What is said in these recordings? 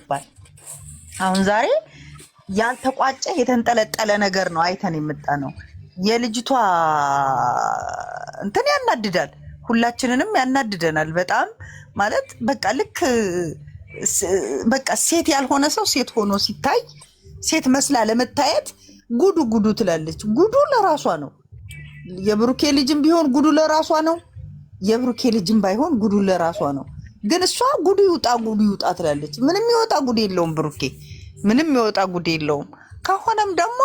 ይገባል። አሁን ዛሬ ያልተቋጨ የተንጠለጠለ ነገር ነው አይተን የመጣ ነው። የልጅቷ እንትን ያናድዳል፣ ሁላችንንም ያናድደናል በጣም ማለት በቃ ልክ በቃ ሴት ያልሆነ ሰው ሴት ሆኖ ሲታይ ሴት መስላ ለመታየት ጉዱ ጉዱ ትላለች። ጉዱ ለራሷ ነው። የብሩኬ ልጅም ቢሆን ጉዱ ለራሷ ነው። የብሩኬ ልጅም ባይሆን ጉዱ ለራሷ ነው። ግን እሷ ጉዱ ይውጣ ትላለች። ምንም ይወጣ ጉድ የለውም ብሩኬ፣ ምንም ይወጣ ጉድ የለውም። ከሆነም ደግሞ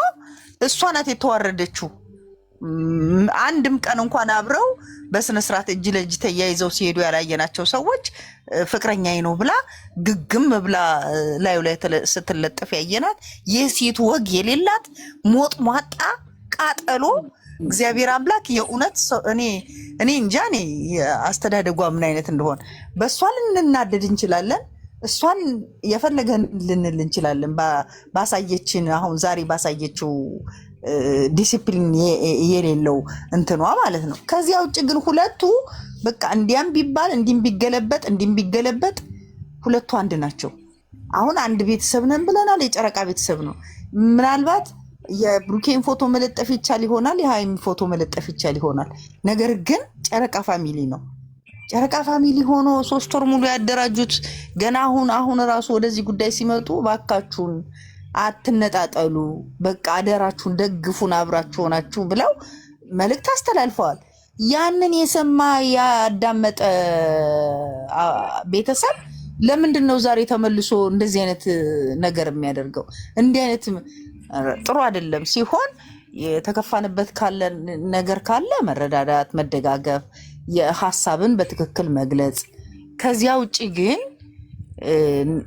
እሷ ናት የተዋረደችው። አንድም ቀን እንኳን አብረው በስነ ስርዓት እጅ ለእጅ ተያይዘው ሲሄዱ ያላየናቸው ሰዎች ፍቅረኛዬ ነው ብላ ግግም ብላ ላዩ ላይ ስትለጥፍ ያየናት የሴት ወግ የሌላት ሞጥ ሟጣ ቃጠሎ። እግዚአብሔር አምላክ የእውነት እኔ እንጃ እኔ አስተዳደጓ ምን አይነት እንደሆነ በእሷ ልንናደድ እንችላለን። እሷን የፈለገን ልንል እንችላለን ባሳየችን አሁን ዛሬ ባሳየችው ዲሲፕሊን የሌለው እንትኗ ማለት ነው። ከዚያ ውጭ ግን ሁለቱ በቃ እንዲያም ቢባል እንዲም ቢገለበጥ ሁለቱ አንድ ናቸው። አሁን አንድ ቤተሰብ ነን ብለናል። የጨረቃ ቤተሰብ ነው። ምናልባት የብሩኬን ፎቶ መለጠፍ ይቻል ይሆናል፣ የሃይሚ ፎቶ መለጠፍ ይቻል ይሆናል። ነገር ግን ጨረቃ ፋሚሊ ነው። ጨረቃ ፋሚሊ ሆኖ 3 ወር ሙሉ ያደራጁት ገና አሁን ራሱ ወደዚህ ጉዳይ ሲመጡ ባካችሁን አትነጣጠሉ፣ በቃ አደራችሁን ደግፉን፣ አብራችሁ ሆናችሁ ብለው መልእክት አስተላልፈዋል። ያንን የሰማ ያዳመጠ ቤተሰብ ለምንድን ነው ዛሬ ተመልሶ እንደዚህ አይነት ነገር የሚያደርገው? እንዲህ አይነት ጥሩ አይደለም። ሲሆን የተከፋንበት ካለ ነገር ካለ መረዳዳት፣ መደጋገፍ፣ የሀሳብን በትክክል መግለጽ። ከዚያ ውጭ ግን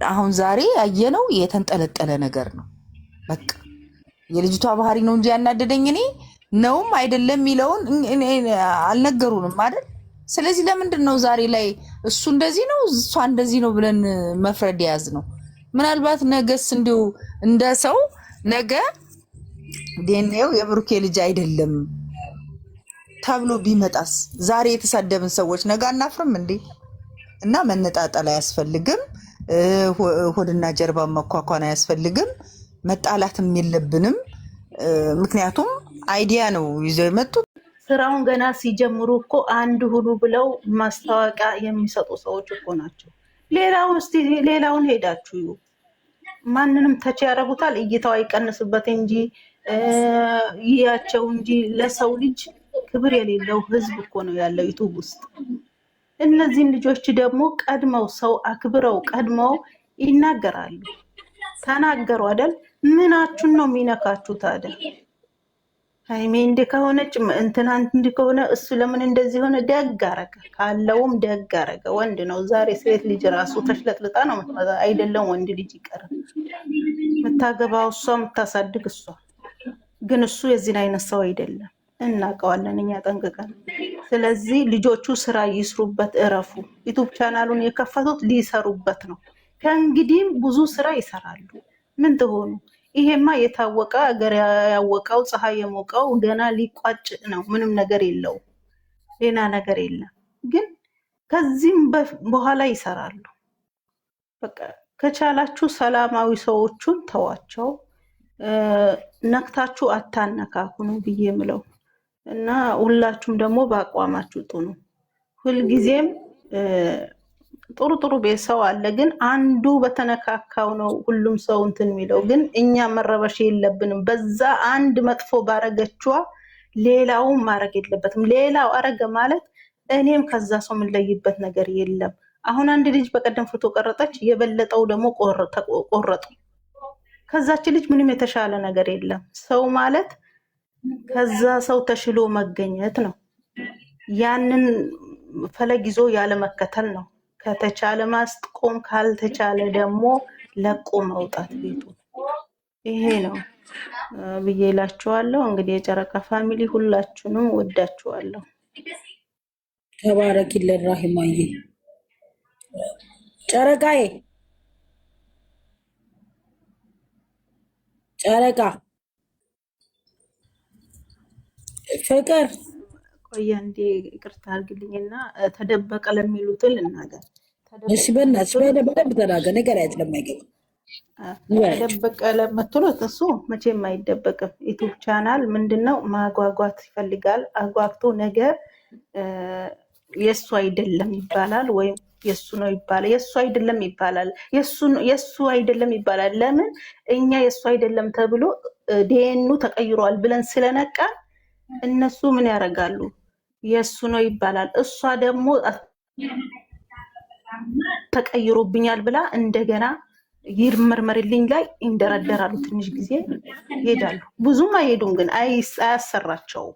አሁን ዛሬ ያየነው የተንጠለጠለ ነገር ነው። በቃ የልጅቷ ባህሪ ነው እንጂ ያናደደኝ እኔ ነውም አይደለም የሚለውን አልነገሩንም አይደል? ስለዚህ ለምንድን ነው ዛሬ ላይ እሱ እንደዚህ ነው እሷ እንደዚህ ነው ብለን መፍረድ የያዝ ነው? ምናልባት ነገስ እንዲሁ እንደ ሰው ነገ ዴኔው የብሩኬ ልጅ አይደለም ተብሎ ቢመጣስ? ዛሬ የተሳደብን ሰዎች ነገ አናፍርም እንዴ? እና መነጣጠል አያስፈልግም። ሆድና ጀርባ መኳኳን አያስፈልግም። መጣላትም የለብንም። ምክንያቱም አይዲያ ነው ይዘው የመጡት። ስራውን ገና ሲጀምሩ እኮ አንድ ሁሉ ብለው ማስታወቂያ የሚሰጡ ሰዎች እኮ ናቸው። ሌላውን ሄዳችሁ ማንንም ተች ያደርጉታል። እይታው አይቀንስበት እንጂ ይያቸው እንጂ ለሰው ልጅ ክብር የሌለው ህዝብ እኮ ነው ያለው ዩቱብ ውስጥ። እነዚህን ልጆች ደግሞ ቀድመው ሰው አክብረው ቀድመው ይናገራሉ። ተናገሩ አይደል? ምናችሁን ነው የሚነካችሁ ታዲያ? ሃይሜ እንደ ከሆነች እንትና እንደ ከሆነ እሱ ለምን እንደዚህ ሆነ? ደግ አረገ ካለውም ደግ አረገ። ወንድ ነው ዛሬ ሴት ልጅ ራሱ ተሽለጥልጣ ነው የምትመጣ። አይደለም ወንድ ልጅ ይቀር የምታገባው እሷ የምታሳድግ እሷ። ግን እሱ የዚህን አይነት ሰው አይደለም፣ እናውቀዋለን እኛ ጠንቅቀን። ስለዚህ ልጆቹ ስራ ይስሩበት፣ እረፉ። ዩቱብ ቻናሉን የከፈቱት ሊሰሩበት ነው። ከእንግዲህም ብዙ ስራ ይሰራሉ። ምን ትሆኑ? ይሄማ የታወቀ አገር ያወቀው ፀሐይ የሞቀው ገና ሊቋጭ ነው። ምንም ነገር የለው፣ ሌላ ነገር የለም። ግን ከዚህም በኋላ ይሰራሉ። በቃ ከቻላችሁ ሰላማዊ ሰዎቹን ተዋቸው። ነክታችሁ አታነካኩ ነው ብዬ የምለው። እና ሁላችሁም ደግሞ በአቋማችሁ ጥኑ። ሁልጊዜም ጥሩ ቤት ሰው አለ፣ ግን አንዱ በተነካካው ነው ሁሉም ሰው እንትን የሚለው። ግን እኛ መረበሽ የለብንም። በዛ አንድ መጥፎ ባረገችዋ ሌላውን ማድረግ የለበትም። ሌላው አረገ ማለት እኔም ከዛ ሰው የምንለይበት ነገር የለም። አሁን አንድ ልጅ በቀደም ፎቶ ቀረጠች፣ የበለጠው ደግሞ ቆረጡ። ከዛች ልጅ ምንም የተሻለ ነገር የለም። ሰው ማለት ከዛ ሰው ተሽሎ መገኘት ነው። ያንን ፈለግ ይዞ ያለ መከተል ነው። ከተቻለ ማስቆም፣ ካልተቻለ ደግሞ ለቆ መውጣት ቤቱ። ይሄ ነው ብዬ እላችኋለሁ። እንግዲህ የጨረቃ ፋሚሊ ሁላችሁንም ወዳችኋለሁ። ተባረኪልን ራሂማዬ። ጨረቃዬ ጨረቃ ፍቅር ቆየ እንዴ ይቅርታ አድርግልኝና ተደበቀ ለሚሉትን ልናገር። እሺ በእናትሽ በደንብ ተናገር። ነገር አይደለም አይገባ ተደበቀ ለምትሉት እሱ መቼም አይደበቅም። ዩቱብ ቻናል ምንድነው ማጓጓት ይፈልጋል። አጓግቶ ነገ የእሱ አይደለም ይባላል ወይም የእሱ ነው ይባላል። የእሱ አይደለም ይባላል። የእሱ አይደለም ይባላል። ለምን እኛ የእሱ አይደለም ተብሎ ዲኤንኤ ተቀይሯል ብለን ስለነቃን እነሱ ምን ያደርጋሉ? የእሱ ነው ይባላል። እሷ ደግሞ ተቀይሮብኛል ብላ እንደገና ይመርመርልኝ ላይ ይንደረደራሉ። ትንሽ ጊዜ ይሄዳሉ። ብዙም አይሄዱም፣ ግን አያሰራቸውም።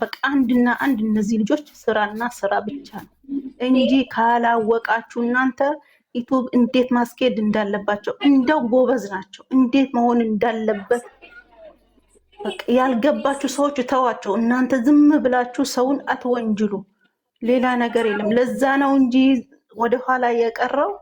በቃ አንድና አንድ እነዚህ ልጆች ስራና ስራ ብቻ ነው እንጂ ካላወቃችሁ እናንተ ዩቱብ እንዴት ማስኬድ እንዳለባቸው እንደው ጎበዝ ናቸው። እንዴት መሆን እንዳለበት በቃ ያልገባችሁ ሰዎች ተዋቸው። እናንተ ዝም ብላችሁ ሰውን አትወንጅሉ። ሌላ ነገር የለም። ለዛ ነው እንጂ ወደኋላ የቀረው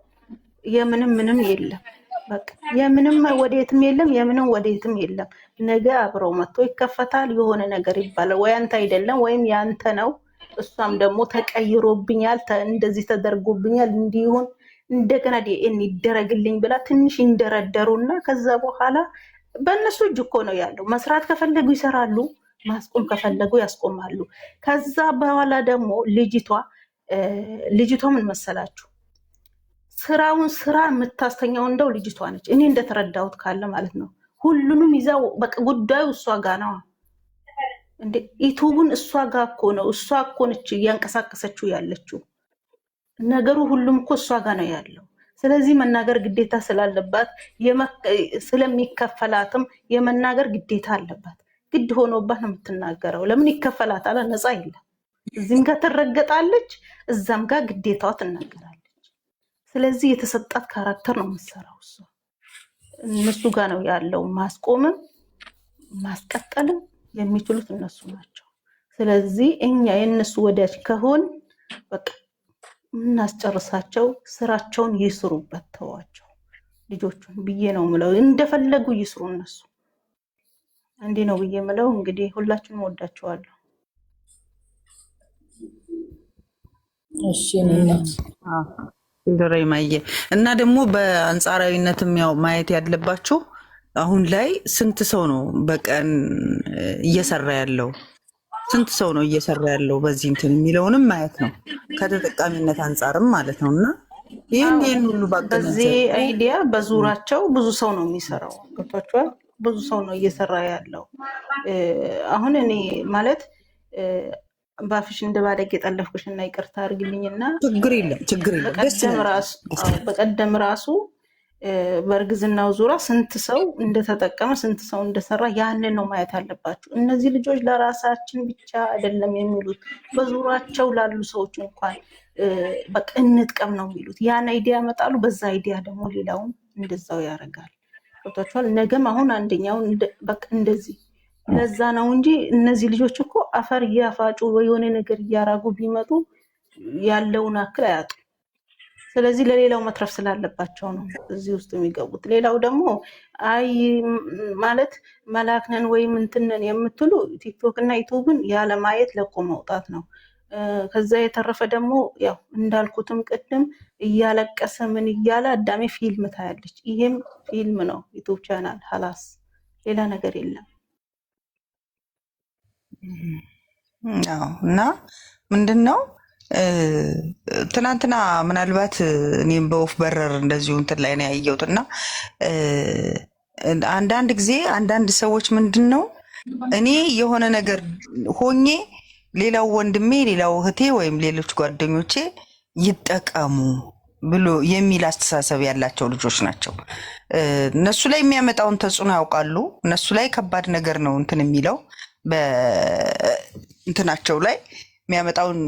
የምንም ምንም የለም። በቃ የምንም ወዴትም የለም፣ የምንም ወዴትም የለም። ነገ አብረው መጥቶ ይከፈታል። የሆነ ነገር ይባላል። ወይ አንተ አይደለም ወይም ያንተ ነው። እሷም ደግሞ ተቀይሮብኛል፣ እንደዚህ ተደርጎብኛል፣ እንዲሁን እንደገና ዲኤንኤ ይደረግልኝ ብላ ትንሽ ይንደረደሩና ከዛ በኋላ በእነሱ እጅ እኮ ነው ያለው። መስራት ከፈለጉ ይሰራሉ፣ ማስቆም ከፈለጉ ያስቆማሉ። ከዛ በኋላ ደግሞ ልጅቷ ምን መሰላችሁ? ስራውን ስራ የምታስተኛው እንደው ልጅቷ ነች። እኔ እንደተረዳሁት ካለ ማለት ነው። ሁሉንም ይዛው በቃ ጉዳዩ እሷ ጋ ነው እንዴ። ዩቱቡን እሷ ጋ እኮ ነው። እሷ እኮ ነች እያንቀሳቀሰችው ያለችው። ነገሩ ሁሉም እኮ እሷ ጋ ነው ያለው። ስለዚህ መናገር ግዴታ ስላለባት ስለሚከፈላትም የመናገር ግዴታ አለባት። ግድ ሆኖባት ነው የምትናገረው። ለምን ይከፈላታል? ነፃ የለም። እዚህም ጋር ትረገጣለች፣ እዛም ጋር ግዴታዋ ትናገራለች። ስለዚህ የተሰጣት ካራክተር ነው የምትሰራው እሷ። እነሱ ጋር ነው ያለው። ማስቆምም ማስቀጠልም የሚችሉት እነሱ ናቸው። ስለዚህ እኛ የእነሱ ወዳጅ ከሆን በቃ እናስጨርሳቸው፣ ስራቸውን ይስሩበት፣ ተዋቸው ልጆቹን ብዬ ነው ምለው። እንደፈለጉ ይስሩ እነሱ። እንዲህ ነው ብዬ ምለው። እንግዲህ ሁላችንም ወዳቸዋለሁ። እሺ እናት ድረማየ እና ደግሞ በአንጻራዊነትም ያው ማየት ያለባችሁ አሁን ላይ ስንት ሰው ነው በቀን እየሰራ ያለው? ስንት ሰው ነው እየሰራ ያለው በዚህ እንትን የሚለውንም ማየት ነው፣ ከተጠቃሚነት አንጻርም ማለት ነው። እና ይህን ሁሉ በዚህ አይዲያ በዙራቸው ብዙ ሰው ነው የሚሰራው። ገብቷችኋል? ብዙ ሰው ነው እየሰራ ያለው። አሁን እኔ ማለት ባፍሽ እንደ ባደግ የጠለፍኩሽ እና ይቅርታ አድርግልኝና ችግር የለም። በቀደም ራሱ በእርግዝናው ዙሪያ ስንት ሰው እንደተጠቀመ ስንት ሰው እንደሰራ ያንን ነው ማየት አለባችሁ። እነዚህ ልጆች ለራሳችን ብቻ አይደለም የሚሉት፣ በዙሪያቸው ላሉ ሰዎች እንኳን በቃ እንጥቀም ነው የሚሉት። ያን አይዲያ ያመጣሉ። በዛ አይዲያ ደግሞ ሌላውን እንደዛው ያደርጋል። ገብቷችኋል? ነገም አሁን አንደኛውን በቃ እንደዚህ ለዛ ነው እንጂ እነዚህ ልጆች እኮ አፈር እያፋጩ ወይ የሆነ ነገር እያራጉ ቢመጡ ያለውን አክል አያጡ። ስለዚህ ለሌላው መትረፍ ስላለባቸው ነው እዚህ ውስጥ የሚገቡት። ሌላው ደግሞ አይ ማለት መላክነን ወይም እንትነን የምትሉ ቲክቶክ እና ዩቱብን ያለ ማየት ለቆ መውጣት ነው። ከዛ የተረፈ ደግሞ ያው እንዳልኩትም ቅድም እያለቀሰ ምን እያለ አዳሜ ፊልም ታያለች። ይሄም ፊልም ነው። ዩቱብ ቻናል ሀላስ ሌላ ነገር የለም። እና ምንድን ነው ትናንትና ምናልባት እኔም በወፍ በረር እንደዚሁ እንትን ላይ ነው ያየሁት። እና አንዳንድ ጊዜ አንዳንድ ሰዎች ምንድን ነው እኔ የሆነ ነገር ሆኜ ሌላው ወንድሜ ሌላው እህቴ ወይም ሌሎች ጓደኞቼ ይጠቀሙ ብሎ የሚል አስተሳሰብ ያላቸው ልጆች ናቸው። እነሱ ላይ የሚያመጣውን ተጽዕኖ ያውቃሉ። እነሱ ላይ ከባድ ነገር ነው እንትን የሚለው በእንትናቸው ላይ የሚያመጣውን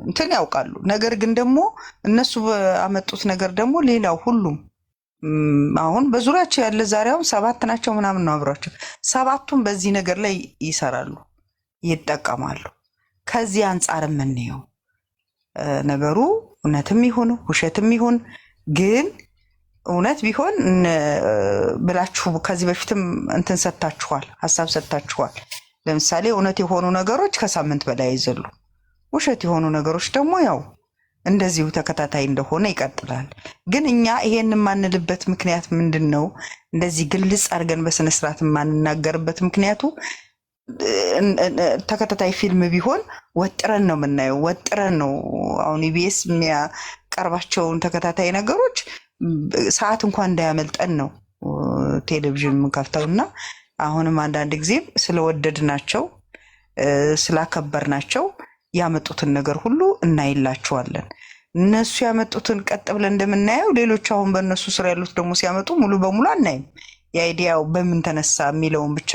እንትን ያውቃሉ። ነገር ግን ደግሞ እነሱ ባመጡት ነገር ደግሞ ሌላው ሁሉም አሁን በዙሪያቸው ያለ ዛሬ አሁን 7 ናቸው ምናምን ነው አብሯቸው። 7ቱም በዚህ ነገር ላይ ይሰራሉ፣ ይጠቀማሉ። ከዚህ አንጻር የምንየው ነገሩ እውነትም ይሁን ውሸትም ይሁን ግን እውነት ቢሆን ብላችሁ ከዚህ በፊትም እንትን ሰጥታችኋል፣ ሀሳብ ሰጥታችኋል። ለምሳሌ እውነት የሆኑ ነገሮች ከሳምንት በላይ አይዘሉ፣ ውሸት የሆኑ ነገሮች ደግሞ ያው እንደዚሁ ተከታታይ እንደሆነ ይቀጥላል። ግን እኛ ይሄን የማንልበት ምክንያት ምንድን ነው? እንደዚህ ግልጽ አድርገን በስነስርዓት የማንናገርበት ምክንያቱ ተከታታይ ፊልም ቢሆን ወጥረን ነው የምናየው። ወጥረን ነው አሁን ኢቢኤስ የሚያቀርባቸውን ተከታታይ ነገሮች ሰዓት እንኳን እንዳያመልጠን ነው ቴሌቪዥን የምንከፍተው እና አሁንም አንዳንድ ጊዜም ስለወደድናቸው ስላከበርናቸው ያመጡትን ነገር ሁሉ እናይላቸዋለን። እነሱ ያመጡትን ቀጥ ብለን እንደምናየው ሌሎች አሁን በእነሱ ስራ ያሉት ደግሞ ሲያመጡ ሙሉ በሙሉ አናይም። የአይዲያው በምን ተነሳ የሚለውን ብቻ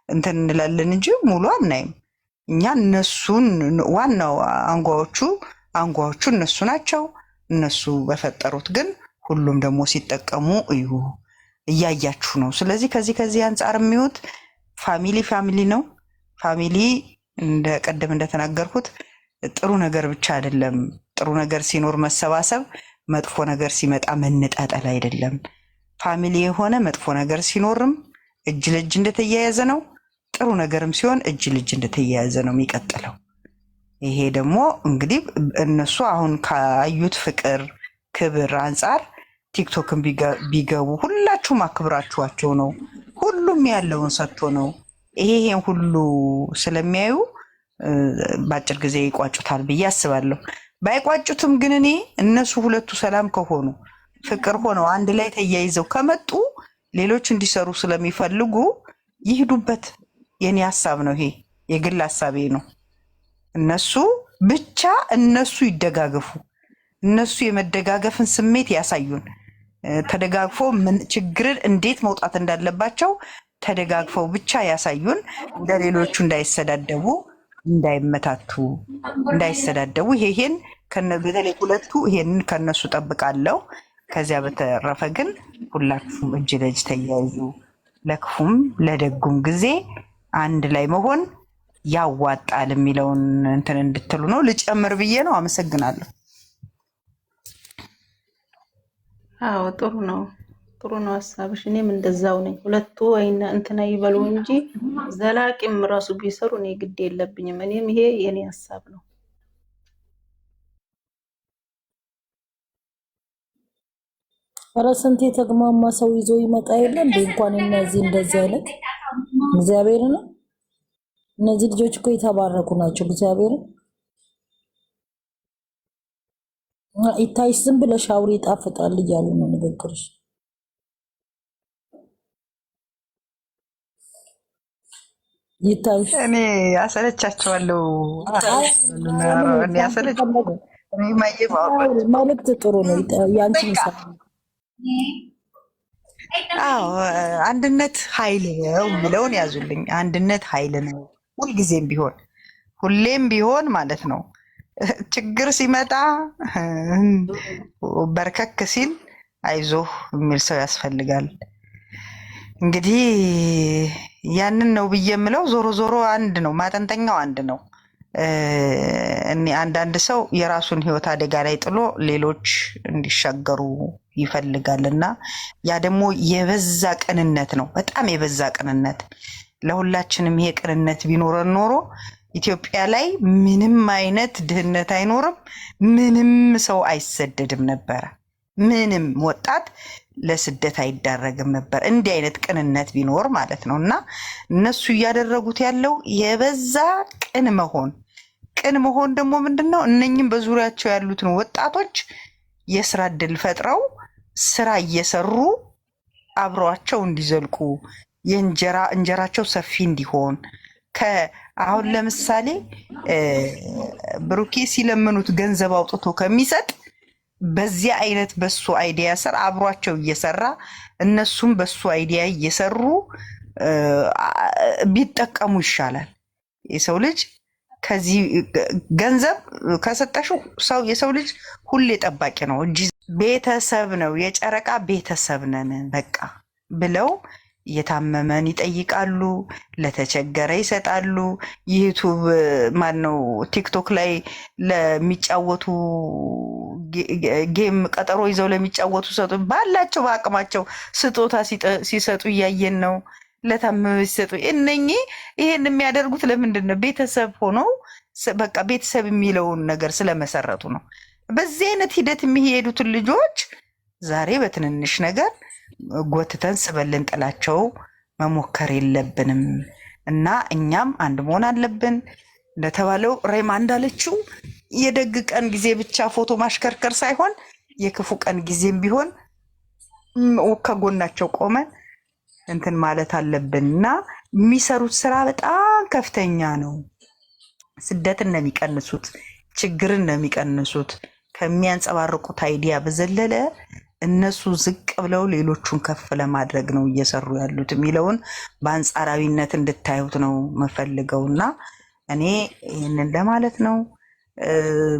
እንትን እንላለን እንጂ ሙሉ አናይም። እኛ እነሱን ዋናው አንጓዎቹ እነሱ ናቸው። እነሱ በፈጠሩት ግን ሁሉም ደግሞ ሲጠቀሙ እዩ እያያችሁ ነው። ስለዚህ ከዚህ አንጻር የሚወት ፋሚሊ ነው። ፋሚሊ እንደ ቀደም እንደተናገርኩት ጥሩ ነገር ብቻ አይደለም። ጥሩ ነገር ሲኖር መሰባሰብ፣ መጥፎ ነገር ሲመጣ መነጣጠል አይደለም። ፋሚሊ የሆነ መጥፎ ነገር ሲኖርም እጅ ለእጅ እንደተያያዘ ነው። ጥሩ ነገርም ሲሆን እጅ ለእጅ እንደተያያዘ ነው የሚቀጥለው። ይሄ ደግሞ እንግዲህ እነሱ አሁን ካዩት ፍቅር፣ ክብር አንጻር ቲክቶክን ቢገቡ ሁላችሁም አክብራችኋቸው ነው። ሁሉም ያለውን ሰጥቶ ነው። ይሄን ሁሉ ስለሚያዩ በአጭር ጊዜ ይቋጩታል ብዬ አስባለሁ። ባይቋጩትም ግን እኔ እነሱ ሁለቱ ሰላም ከሆኑ ፍቅር ሆነው አንድ ላይ ተያይዘው ከመጡ ሌሎች እንዲሰሩ ስለሚፈልጉ ይሄዱበት። የኔ ሀሳብ ነው። ይሄ የግል ሀሳቤ ነው። እነሱ ይደጋገፉ። እነሱ የመደጋገፍን ስሜት ያሳዩን። ተደጋግፎ ችግርን እንዴት መውጣት እንዳለባቸው ተደጋግፈው ብቻ ያሳዩን። እንደ ሌሎቹ እንዳይሰዳደቡ፣ እንዳይመታቱ፣ እንዳይሰዳደቡ ይሄን በተለይ ሁለቱ ይሄንን ከነሱ ጠብቃለሁ። ከዚያ በተረፈ ግን ሁላችሁም እጅ ለእጅ ተያይዙ። ለክፉም ለደጉም ጊዜ አንድ ላይ መሆን ያዋጣል የሚለውን እንትን እንድትሉ ነው። ልጨምር ብዬ ነው። አመሰግናለሁ። አዎ ጥሩ ነው ሀሳብሽ። እኔም እንደዛው ነኝ። ሁለቱ አይና እንትና ይበሉ እንጂ ዘላቂም ራሱ ቢሰሩ እኔ ግድ የለብኝም። እኔም ይሄ የኔ ሀሳብ ነው። ኧረ ስንት የተግማማ ሰው ይዞ ይመጣ የለ እንዴ? እንኳን እነዚህ እንደዚህ አይነት እግዚአብሔር ነው። እነዚህ ልጆች እኮ የተባረኩ ናቸው። እግዚአብሔር ይታይሽ፣ ዝም ብለሽ አውሪ ይጣፍጣል እያሉ ነው ንግግርሽ። ይታይሽ። እኔ አሰለቻቸዋለሁ። መልዕክት ጥሩ ነው። ያንቺ ምሳሌ አንድነት ኃይል ነው የሚለውን ያዙልኝ። አንድነት ኃይል ነው። ሁልጊዜም ቢሆን ሁሌም ቢሆን ማለት ነው። ችግር ሲመጣ በርከክ ሲል አይዞህ የሚል ሰው ያስፈልጋል። እንግዲህ ያንን ነው ብዬ የምለው። ዞሮ ዞሮ አንድ ነው፣ ማጠንጠኛው አንድ ነው። አንዳንድ ሰው የራሱን ሕይወት አደጋ ላይ ጥሎ ሌሎች እንዲሻገሩ ይፈልጋል እና ያ ደግሞ የበዛ ቅንነት ነው፣ በጣም የበዛ ቅንነት። ለሁላችንም ይሄ ቅንነት ቢኖረን ኖሮ ኢትዮጵያ ላይ ምንም አይነት ድህነት አይኖርም፣ ምንም ሰው አይሰደድም ነበረ፣ ምንም ወጣት ለስደት አይዳረግም ነበር። እንዲህ አይነት ቅንነት ቢኖር ማለት ነው። እና እነሱ እያደረጉት ያለው የበዛ ቅን መሆን ደግሞ ምንድን ነው? እነኝም በዙሪያቸው ያሉትን ወጣቶች የስራ እድል ፈጥረው ስራ እየሰሩ አብረዋቸው እንዲዘልቁ እንጀራቸው ሰፊ እንዲሆን አሁን ለምሳሌ ብሩኬ ሲለምኑት ገንዘብ አውጥቶ ከሚሰጥ በዚህ አይነት በሱ አይዲያ ስር አብሯቸው እየሰራ እነሱም በሱ አይዲያ እየሰሩ ቢጠቀሙ ይሻላል። የሰው ልጅ ከዚህ ገንዘብ ከሰጠሽው የሰው ልጅ ሁሌ ጠባቂ ነው። ቤተሰብ ነው፣ የጨረቃ ቤተሰብ ነን በቃ ብለው እየታመመን ይጠይቃሉ፣ ለተቸገረ ይሰጣሉ። ዩቱብ ማነው ቲክቶክ ላይ ለሚጫወቱ ጌም ቀጠሮ ይዘው ለሚጫወቱ ሰጡ፣ ባላቸው በአቅማቸው ስጦታ ሲሰጡ እያየን ነው። ለታመመ ሲሰጡ እነኚህ ይሄን የሚያደርጉት ለምንድን ነው? ቤተሰብ ሆነው በቃ ቤተሰብ የሚለውን ነገር ስለመሰረቱ ነው። በዚህ አይነት ሂደት የሚሄዱትን ልጆች ዛሬ በትንንሽ ነገር ጎትተን ስበልን ጥላቸው መሞከር የለብንም እና እኛም አንድ መሆን አለብን። እንደተባለው ሬማ እንዳለችው የደግ ቀን ጊዜ ብቻ ፎቶ ማሽከርከር ሳይሆን የክፉ ቀን ጊዜም ቢሆን ከጎናቸው ቆመን እንትን ማለት አለብን እና የሚሰሩት ስራ በጣም ከፍተኛ ነው። ስደትን ነው የሚቀንሱት፣ ችግርን ነው የሚቀንሱት። ከሚያንጸባርቁት አይዲያ በዘለለ እነሱ ዝቅ ብለው ሌሎቹን ከፍ ለማድረግ ነው እየሰሩ ያሉት የሚለውን በአንጻራዊነት እንድታዩት ነው መፈልገው እና እኔ ይህንን ለማለት ነው።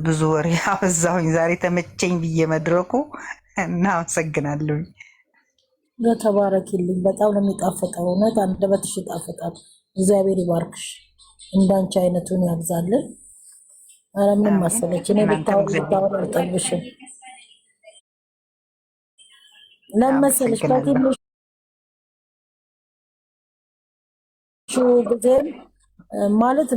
ብዙ ወሬ አበዛሁኝ ዛሬ ተመቸኝ ብዬ መድረኩ እና አመሰግናለሁ። ተባረኪልኝ። በጣም ነው የሚጣፍጠው። እውነት አንደበትሽ ይጣፍጣል። እግዚአብሔር ይባርክሽ፣ እንዳንቺ አይነቱን ያብዛልን። ኧረ ምንም መሰለች እኔ ብታወር አልጠልብሽም። ለመሰለች በትንሹ ጊዜም ማለት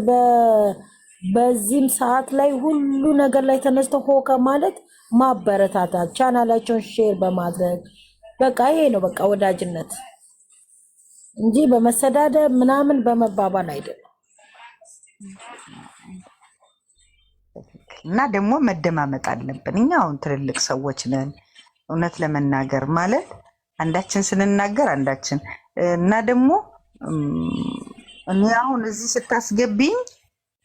በዚህም ሰዓት ላይ ሁሉ ነገር ላይ ተነስተው ሆከ ማለት ማበረታታት፣ ቻናላቸውን ሼር በማድረግ በቃ ይሄ ነው በቃ ወዳጅነት እንጂ በመሰዳደብ ምናምን በመባባል አይደለም። እና ደግሞ መደማመጥ አለብን። እኛ አሁን ትልልቅ ሰዎች ነን። እውነት ለመናገር ማለት አንዳችን ስንናገር አንዳችን እና ደግሞ እኔ አሁን እዚህ ስታስገቢኝ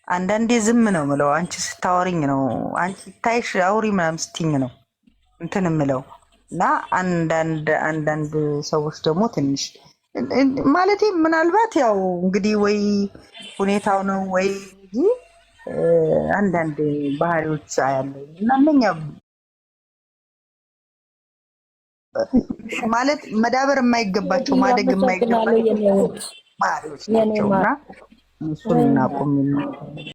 አንዳንዴ ዝም ነው ምለው፣ አንቺ ስታወሪኝ ነው፣ አንቺ ታይሽ አውሪ ምናምን ስትይኝ ነው እንትን ምለው እና አንዳንድ ሰዎች ደግሞ ትንሽ ማለት ምናልባት ያው እንግዲህ ወይ ሁኔታው ነው ወይ አንዳንድ ባህሪዎች አያለሁ እና እነኛ ማለት መዳበር የማይገባቸው ማደግ የማይገባቸው ባህሪዎች ናቸው እና እሱን እናቁም።